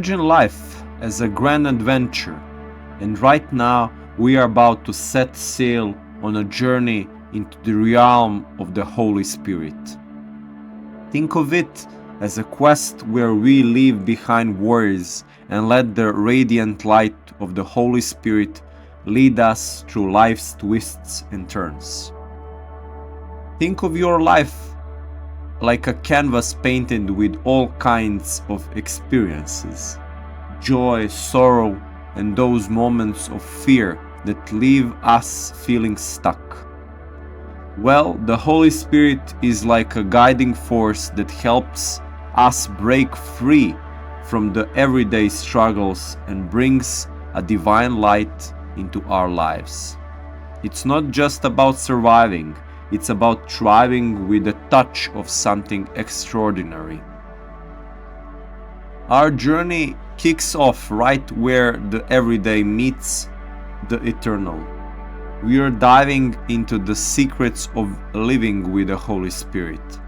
Imagine life as a grand adventure, and right now we are about to set sail on a journey into the realm of the Holy Spirit. Think of it as a quest where we leave behind worries and let the radiant light of the Holy Spirit lead us through life's twists and turns. Think of your life like a canvas painted with all kinds of experiences, joy, sorrow, and those moments of fear that leave us feeling stuck. Well, the Holy Spirit is like a guiding force that helps us break free from the everyday struggles and brings a divine light into our lives. It's not just about surviving, it's about thriving with a touch of something extraordinary. Our journey kicks off right where the everyday meets the eternal. We are diving into the secrets of living with the Holy Spirit,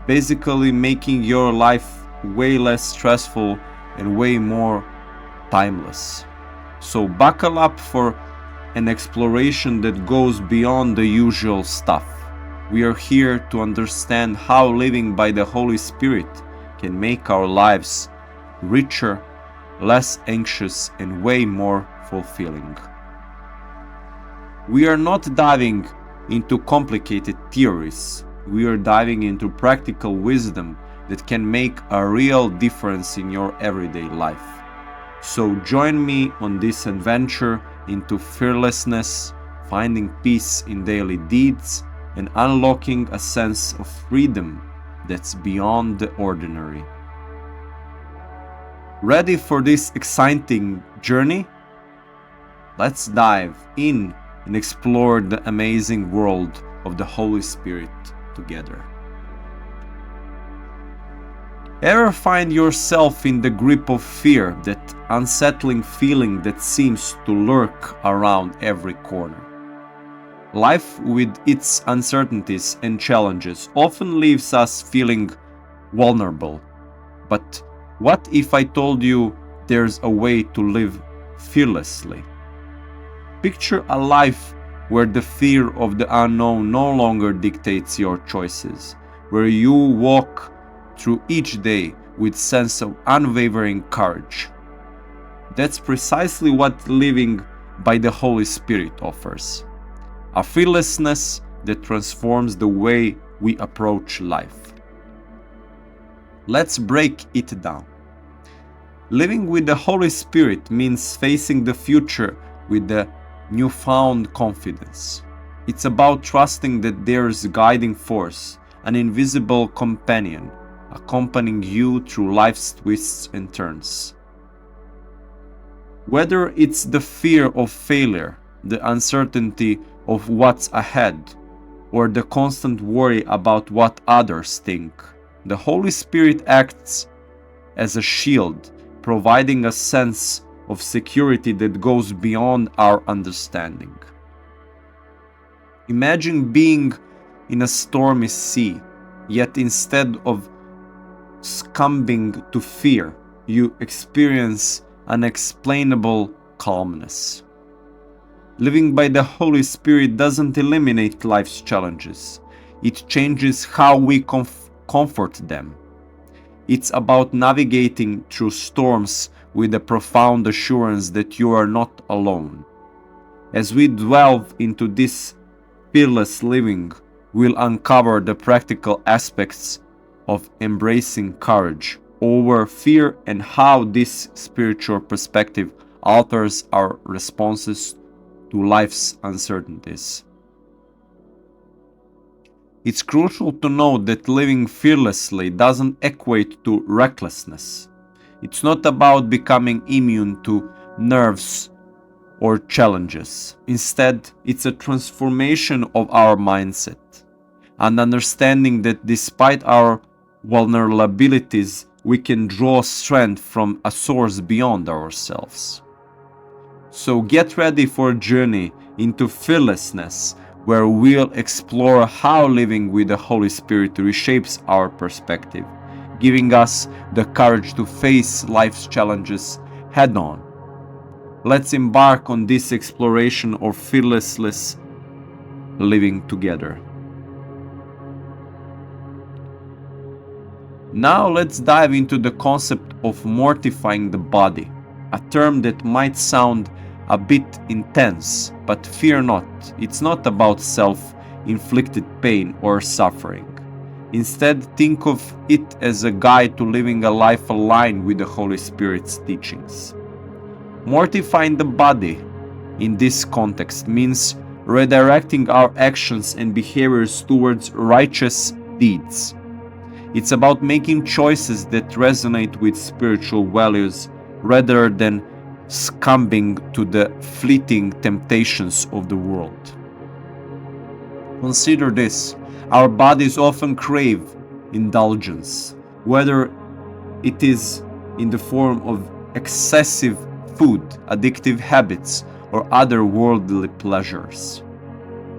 basically making your life way less stressful and way more timeless. So buckle up for an exploration that goes beyond the usual stuff. We are here to understand how living by the Holy Spirit can make our lives richer, less anxious, and way more fulfilling. We are not diving into complicated theories. We are diving into practical wisdom that can make a real difference in your everyday life. So join me on this adventure into fearlessness, finding peace in daily deeds, and unlocking a sense of freedom that's beyond the ordinary. Ready for this exciting journey? Let's dive in and explore the amazing world of the Holy Spirit together. Ever find yourself in the grip of fear, that unsettling feeling that seems to lurk around every corner? Life, with its uncertainties and challenges, often leaves us feeling vulnerable. But what if I told you there's a way to live fearlessly? Picture a life where the fear of the unknown no longer dictates your choices, where you walk through each day with a sense of unwavering courage. That's precisely what living by the Holy Spirit offers. A fearlessness that transforms the way we approach life. Let's break it down. Living with the Holy Spirit means facing the future with the newfound confidence. It's about trusting that there's a guiding force, an invisible companion, accompanying you through life's twists and turns. Whether it's the fear of failure, the uncertainty of what's ahead, or the constant worry about what others think, the Holy Spirit acts as a shield, providing a sense of security that goes beyond our understanding. Imagine being in a stormy sea, yet instead of succumbing to fear, you experience unexplainable calmness. Living by the Holy Spirit doesn't eliminate life's challenges. It changes how we comfort them. It's about navigating through storms with a profound assurance that you are not alone. As we delve into this fearless living, we'll uncover the practical aspects of embracing courage over fear and how this spiritual perspective alters our responses to life's uncertainties. It's crucial to note that living fearlessly doesn't equate to recklessness. It's not about becoming immune to nerves or challenges. Instead, it's a transformation of our mindset, an understanding that despite our vulnerabilities, we can draw strength from a source beyond ourselves. So get ready for a journey into fearlessness, where we'll explore how living with the Holy Spirit reshapes our perspective, giving us the courage to face life's challenges head on. Let's embark on this exploration of fearless living together. Now let's dive into the concept of mortifying the body, a term that might sound a bit intense, but fear not, it's not about self-inflicted pain or suffering. Instead, think of it as a guide to living a life aligned with the Holy Spirit's teachings. Mortifying the body in this context means redirecting our actions and behaviors towards righteous deeds. It's about making choices that resonate with spiritual values rather than succumbing to the fleeting temptations of the world. Consider this: our bodies often crave indulgence, whether it is in the form of excessive food, addictive habits, or other worldly pleasures.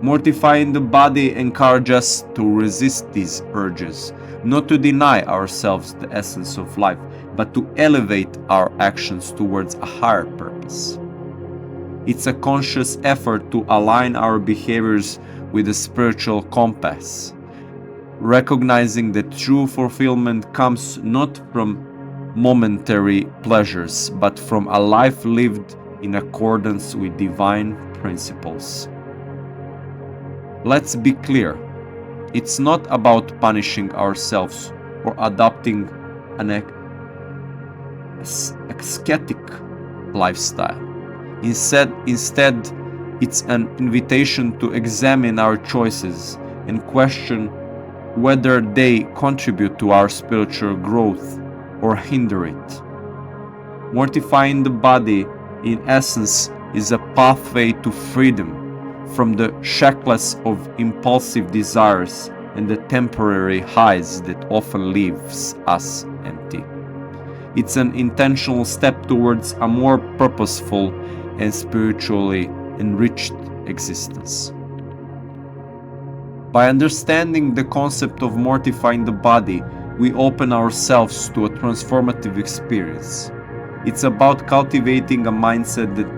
Mortifying the body encourages us to resist these urges, not to deny ourselves the essence of life, but to elevate our actions towards a higher purpose. It's a conscious effort to align our behaviors with a spiritual compass, recognizing that true fulfillment comes not from momentary pleasures, but from a life lived in accordance with divine principles. Let's be clear, it's not about punishing ourselves or adopting an ascetic lifestyle. Instead, it's an invitation to examine our choices and question whether they contribute to our spiritual growth or hinder it. Mortifying the body, in essence, is a pathway to freedom from the shackles of impulsive desires and the temporary highs that often leaves us empty. It's an intentional step towards a more purposeful and spiritually enriched existence. By understanding the concept of mortifying the body, we open ourselves to a transformative experience. It's about cultivating a mindset that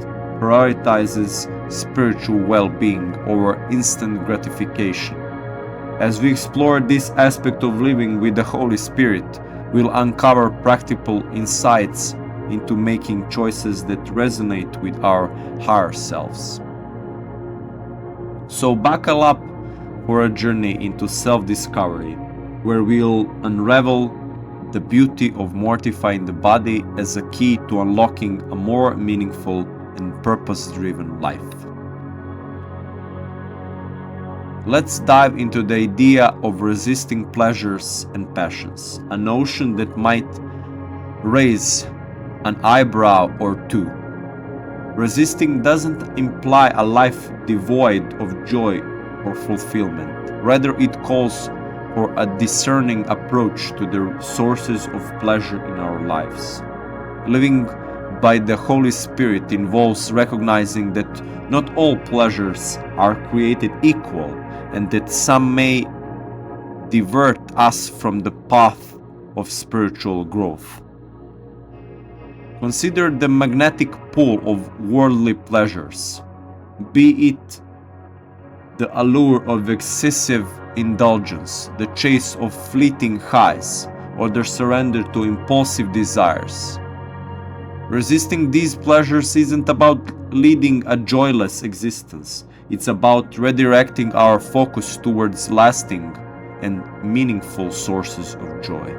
prioritizes spiritual well-being over instant gratification. As we explore this aspect of living with the Holy Spirit, we'll uncover practical insights into making choices that resonate with our higher selves. So buckle up for a journey into self-discovery, where we'll unravel the beauty of mortifying the body as a key to unlocking a more meaningful and purpose-driven life. Let's dive into the idea of resisting pleasures and passions, a notion that might raise an eyebrow or two. Resisting doesn't imply a life devoid of joy or fulfillment. Rather, it calls for a discerning approach to the sources of pleasure in our lives. Living by the Holy Spirit involves recognizing that not all pleasures are created equal, and that some may divert us from the path of spiritual growth. Consider the magnetic pull of worldly pleasures, be it the allure of excessive indulgence, the chase of fleeting highs, or the surrender to impulsive desires. Resisting these pleasures isn't about leading a joyless existence. It's about redirecting our focus towards lasting and meaningful sources of joy.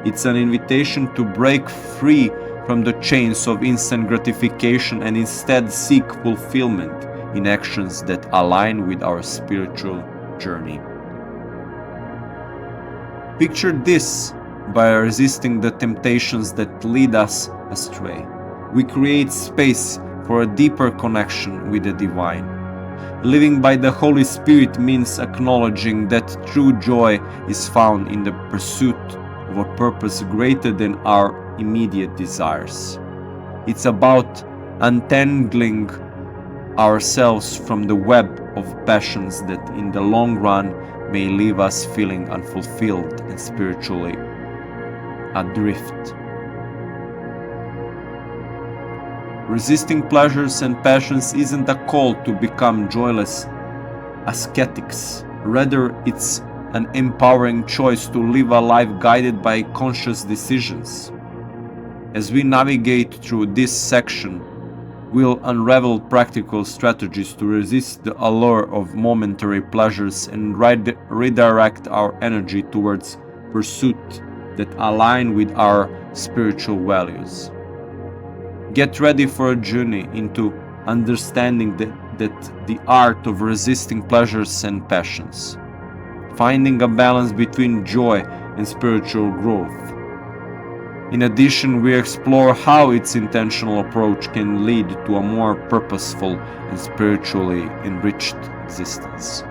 It's an invitation to break free from the chains of instant gratification and instead seek fulfillment in actions that align with our spiritual journey. Picture this: by resisting the temptations that lead us astray, we create space for a deeper connection with the divine. Living by the Holy Spirit means acknowledging that true joy is found in the pursuit of a purpose greater than our immediate desires. It's about untangling ourselves from the web of passions that in the long run may leave us feeling unfulfilled and spiritually adrift. Resisting pleasures and passions isn't a call to become joyless ascetics. Rather, it's an empowering choice to live a life guided by conscious decisions. As we navigate through this section, we'll unravel practical strategies to resist the allure of momentary pleasures and redirect our energy towards pursuits that align with our spiritual values. Get ready for a journey into understanding that the art of resisting pleasures and passions, finding a balance between joy and spiritual growth. In addition, we explore how its intentional approach can lead to a more purposeful and spiritually enriched existence.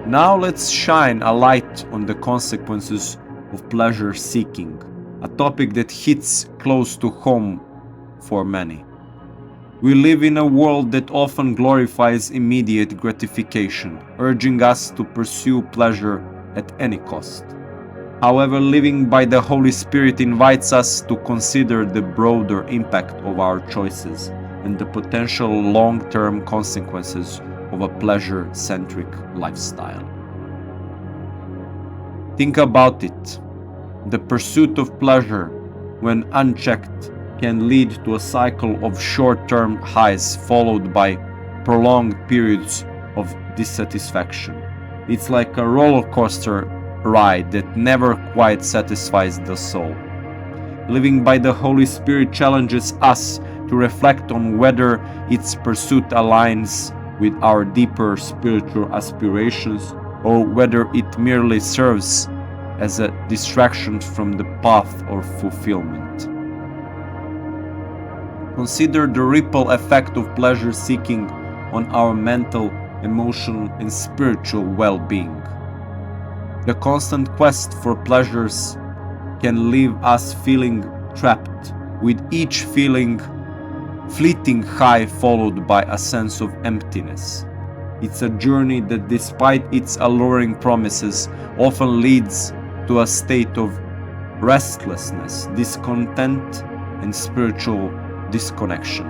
Now let's shine a light on the consequences of pleasure seeking, a topic that hits close to home for many. We live in a world that often glorifies immediate gratification, urging us to pursue pleasure at any cost. However, living by the Holy Spirit invites us to consider the broader impact of our choices and the potential long-term consequences of a pleasure-centric lifestyle. Think about it. The pursuit of pleasure, when unchecked, can lead to a cycle of short-term highs followed by prolonged periods of dissatisfaction. It's like a roller coaster ride that never quite satisfies the soul. Living by the Holy Spirit challenges us to reflect on whether its pursuit aligns with our deeper spiritual aspirations or whether it merely serves as a distraction from the path of fulfillment. Consider the ripple effect of pleasure seeking on our mental, emotional, and spiritual well-being. The constant quest for pleasures can leave us feeling trapped, with each fleeting high followed by a sense of emptiness. It's a journey that, despite its alluring promises, often leads to a state of restlessness, discontent, and spiritual disconnection.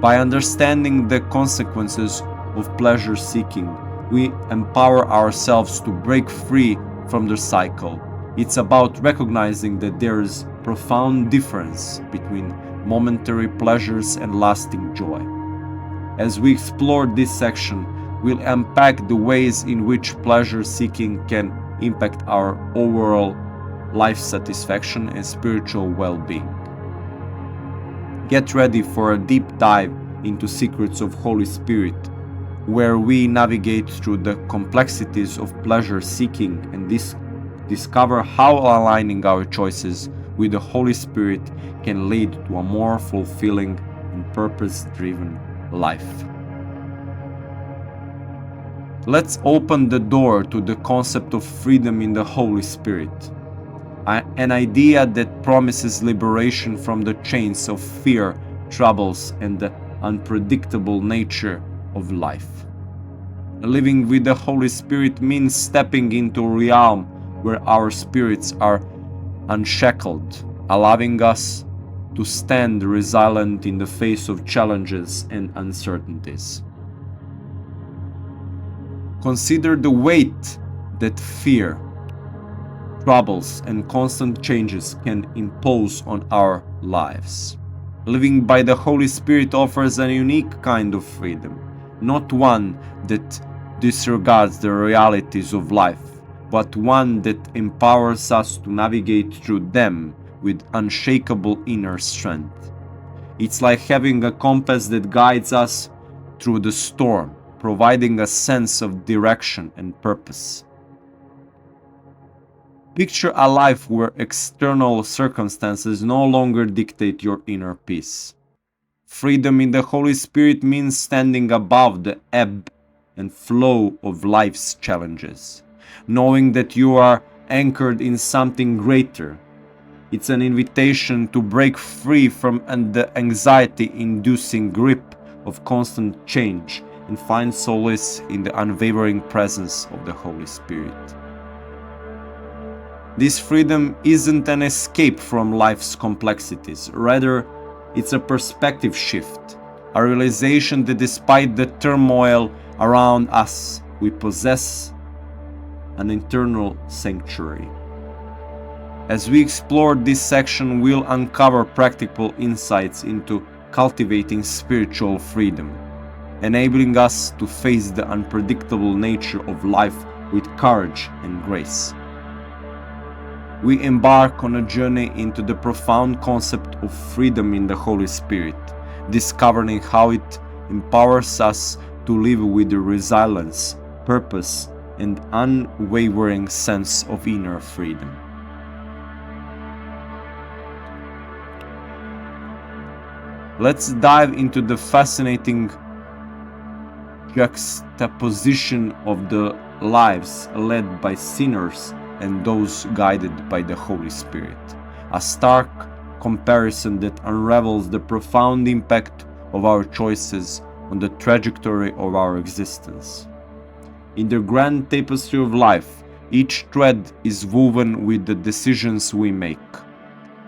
By understanding the consequences of pleasure seeking, we empower ourselves to break free from the cycle. It's about recognizing that there is profound difference between momentary pleasures and lasting joy. As we explore this section, we'll unpack the ways in which pleasure seeking can impact our overall life satisfaction and spiritual well-being. Get ready for a deep dive into secrets of Holy Spirit, where we navigate through the complexities of pleasure seeking and discover how aligning our choices with the Holy Spirit can lead to a more fulfilling and purpose-driven life. Let's open the door to the concept of freedom in the Holy Spirit, an idea that promises liberation from the chains of fear, troubles, and the unpredictable nature of life. Living with the Holy Spirit means stepping into a realm where our spirits are unshackled, allowing us to stand resilient in the face of challenges and uncertainties. Consider the weight that fear, troubles, and constant changes can impose on our lives. Living by the Holy Spirit offers a unique kind of freedom, not one that disregards the realities of life, but one that empowers us to navigate through them with unshakable inner strength. It's like having a compass that guides us through the storm, providing a sense of direction and purpose. Picture a life where external circumstances no longer dictate your inner peace. Freedom in the Holy Spirit means standing above the ebb and flow of life's challenges, knowing that you are anchored in something greater. It's an invitation to break free from the anxiety-inducing grip of constant change and find solace in the unwavering presence of the Holy Spirit. This freedom isn't an escape from life's complexities, rather, it's a perspective shift, a realization that despite the turmoil around us, we possess an internal sanctuary. As we explore this section, we'll uncover practical insights into cultivating spiritual freedom, enabling us to face the unpredictable nature of life with courage and grace. We embark on a journey into the profound concept of freedom in the Holy Spirit, discovering how it empowers us to live with resilience, purpose, and unwavering sense of inner freedom. Let's dive into the fascinating juxtaposition of the lives led by sinners and those guided by the Holy Spirit, a stark comparison that unravels the profound impact of our choices on the trajectory of our existence. In the grand tapestry of life, each thread is woven with the decisions we make,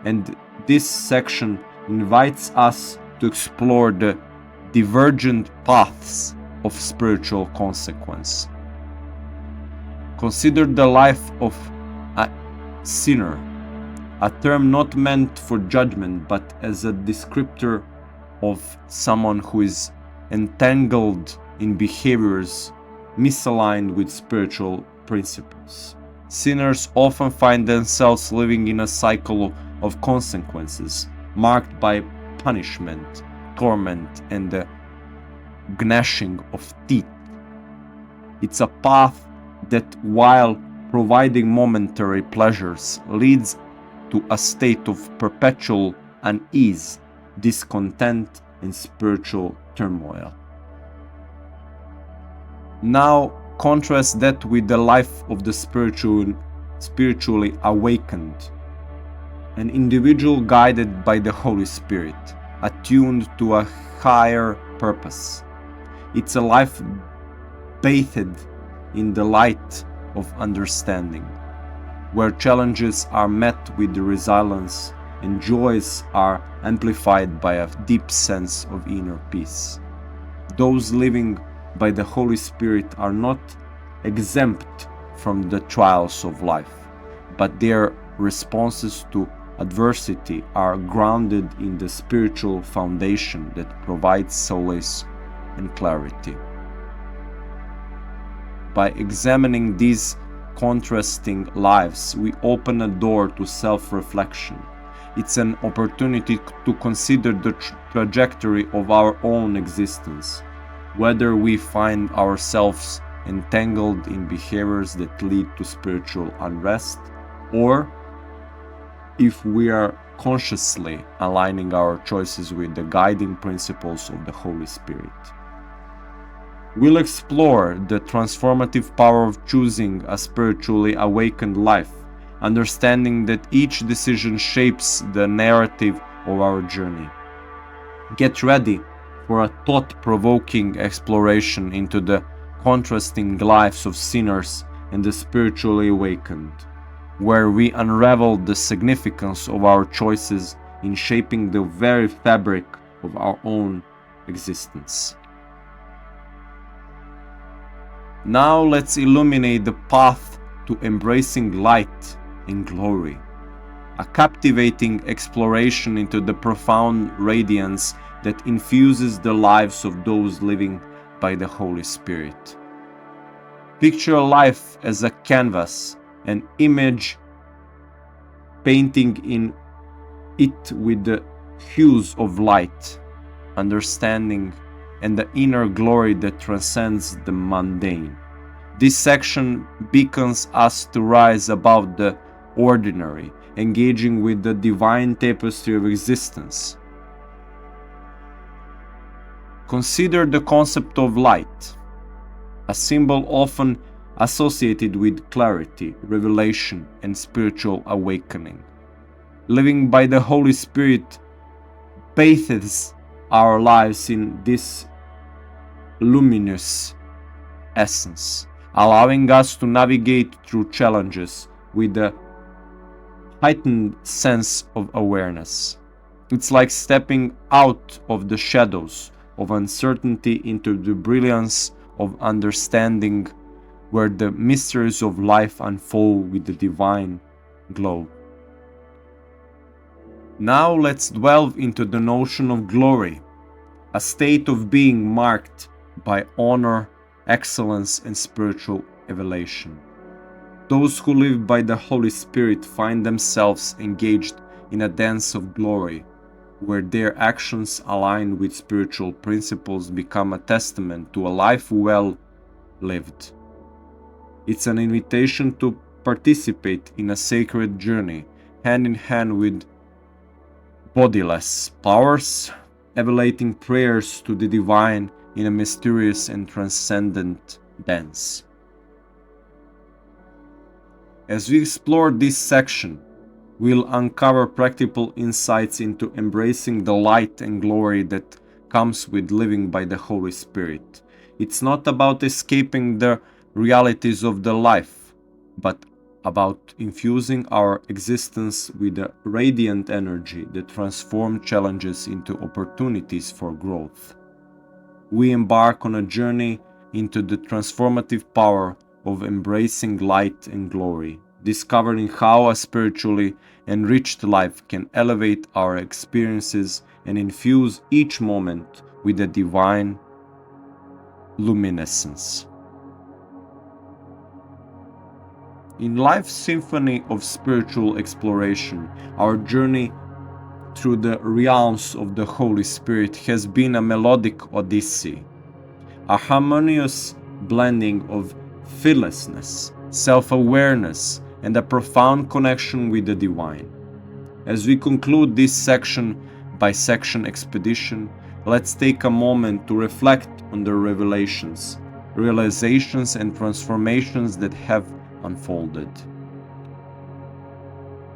and this section invites us to explore the divergent paths of spiritual consequence. Consider the life of a sinner, a term not meant for judgment but as a descriptor of someone who is entangled in behaviors misaligned with spiritual principles. Sinners often find themselves living in a cycle of consequences, marked by punishment, torment, and the gnashing of teeth. It's a path that, while providing momentary pleasures, leads to a state of perpetual unease, discontent, and spiritual turmoil. Now contrast that with the life of the spiritually awakened, an individual guided by the Holy Spirit, attuned to a higher purpose. It's a life bathed in the light of understanding, where challenges are met with resilience and joys are amplified by a deep sense of inner peace. Those living by the Holy Spirit are not exempt from the trials of life, but their responses to adversity are grounded in the spiritual foundation that provides solace and clarity. By examining these contrasting lives, we open a door to self-reflection. It's an opportunity to consider the trajectory of our own existence, whether we find ourselves entangled in behaviors that lead to spiritual unrest, or if we are consciously aligning our choices with the guiding principles of the Holy Spirit. We'll explore the transformative power of choosing a spiritually awakened life, understanding that each decision shapes the narrative of our journey. Get ready for a thought-provoking exploration into the contrasting lives of sinners and the spiritually awakened, where we unravel the significance of our choices in shaping the very fabric of our own existence. Now let's illuminate the path to embracing light and glory, a captivating exploration into the profound radiance that infuses the lives of those living by the Holy Spirit. Picture life as a canvas, an image, painting in it with the hues of light, understanding, and the inner glory that transcends the mundane. This section beckons us to rise above the ordinary, engaging with the divine tapestry of existence. Consider the concept of light, a symbol often associated with clarity, revelation, and spiritual awakening. Living by the Holy Spirit bathes our lives in this luminous essence, allowing us to navigate through challenges with a heightened sense of awareness. It's like stepping out of the shadows of uncertainty into the brilliance of understanding, where the mysteries of life unfold with the divine glow. Now let's delve into the notion of glory, a state of being marked by honor, excellence, and spiritual elevation. Those who live by the Holy Spirit find themselves engaged in a dance of glory, where their actions aligned with spiritual principles become a testament to a life well lived. It's an invitation to participate in a sacred journey, hand in hand with bodiless powers, elevating prayers to the divine in a mysterious and transcendent dance. As we explore this section, we'll uncover practical insights into embracing the light and glory that comes with living by the Holy Spirit. It's not about escaping the realities of the life, but about infusing our existence with a radiant energy that transforms challenges into opportunities for growth. We embark on a journey into the transformative power of embracing light and glory, discovering how a spiritually enriched life can elevate our experiences and infuse each moment with a divine luminescence. In life's symphony of spiritual exploration, our journey through the realms of the Holy Spirit has been a melodic odyssey, a harmonious blending of fearlessness, self-awareness, and a profound connection with the divine. As we conclude this section-by-section expedition, let's take a moment to reflect on the revelations, realizations, and transformations that have unfolded.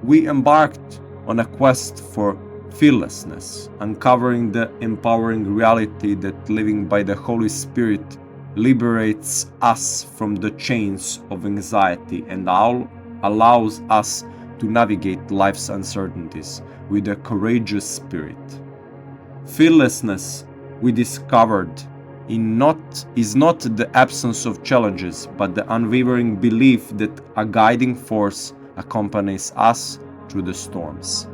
We embarked on a quest for fearlessness, uncovering the empowering reality that living by the Holy Spirit liberates us from the chains of anxiety and allows us to navigate life's uncertainties with a courageous spirit. Fearlessness, we discovered, is not the absence of challenges, but the unwavering belief that a guiding force accompanies us through the storms.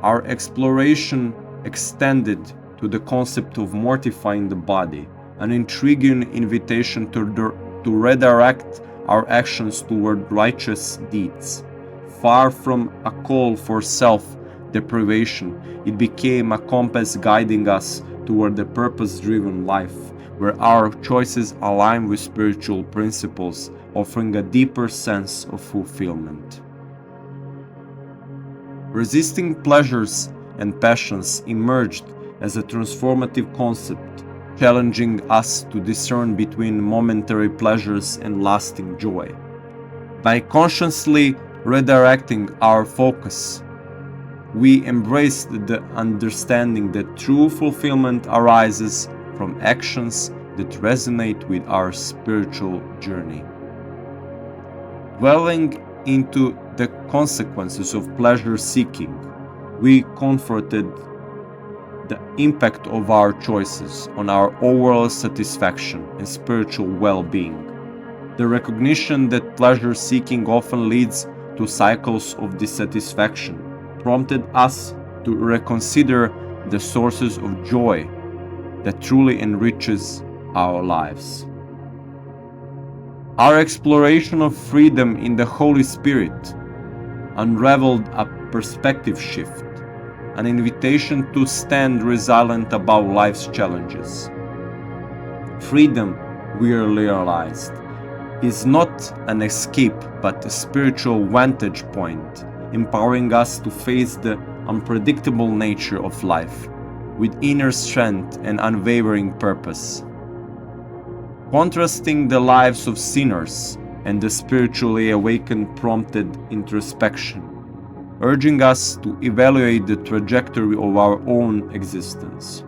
Our exploration extended to the concept of mortifying the body, an intriguing invitation to redirect our actions toward righteous deeds. Far from a call for self-deprivation, it became a compass guiding us toward a purpose-driven life, where our choices align with spiritual principles, offering a deeper sense of fulfillment. Resisting pleasures and passions emerged as a transformative concept, challenging us to discern between momentary pleasures and lasting joy. By consciously redirecting our focus, we embraced the understanding that true fulfillment arises from actions that resonate with our spiritual journey. Dwelling into the consequences of pleasure seeking, we confronted the impact of our choices on our overall satisfaction and spiritual well-being. The recognition that pleasure seeking often leads to cycles of dissatisfaction prompted us to reconsider the sources of joy that truly enriches our lives. Our exploration of freedom in the Holy Spirit unraveled a perspective shift, an invitation to stand resilient above life's challenges. Freedom, we realized, is not an escape but a spiritual vantage point, empowering us to face the unpredictable nature of life with inner strength and unwavering purpose. Contrasting the lives of sinners and the spiritually awakened prompted introspection, urging us to evaluate the trajectory of our own existence.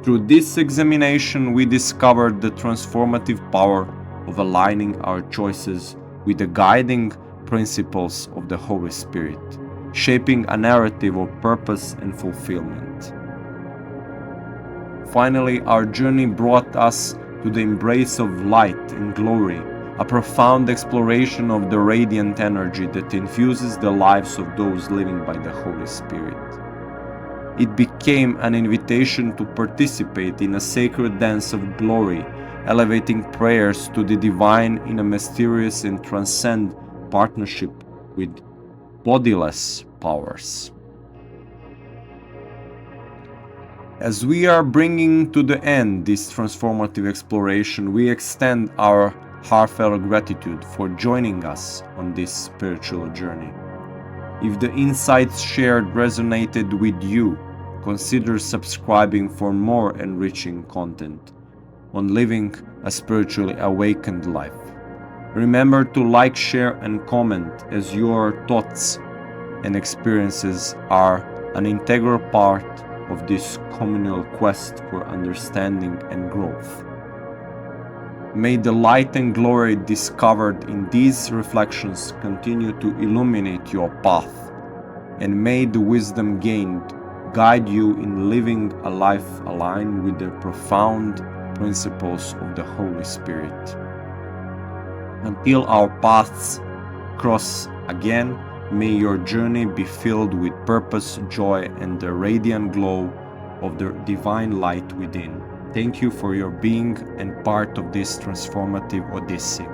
Through this examination, we discovered the transformative power of aligning our choices with the guiding principles of the Holy Spirit, shaping a narrative of purpose and fulfillment. Finally, our journey brought us to the embrace of light and glory, a profound exploration of the radiant energy that infuses the lives of those living by the Holy Spirit. It became an invitation to participate in a sacred dance of glory, elevating prayers to the divine in a mysterious and transcendent partnership with bodiless powers. As we are bringing to the end this transformative exploration, we extend our heartfelt gratitude for joining us on this spiritual journey. If the insights shared resonated with you, consider subscribing for more enriching content on living a spiritually awakened life. Remember to like, share, and comment, as your thoughts and experiences are an integral part of this communal quest for understanding and growth. May the light and glory discovered in these reflections continue to illuminate your path, and may the wisdom gained guide you in living a life aligned with the profound principles of the Holy Spirit. Until our paths cross again, may your journey be filled with purpose, joy, and the radiant glow of the divine light within. Thank you for your being and part of this transformative odyssey.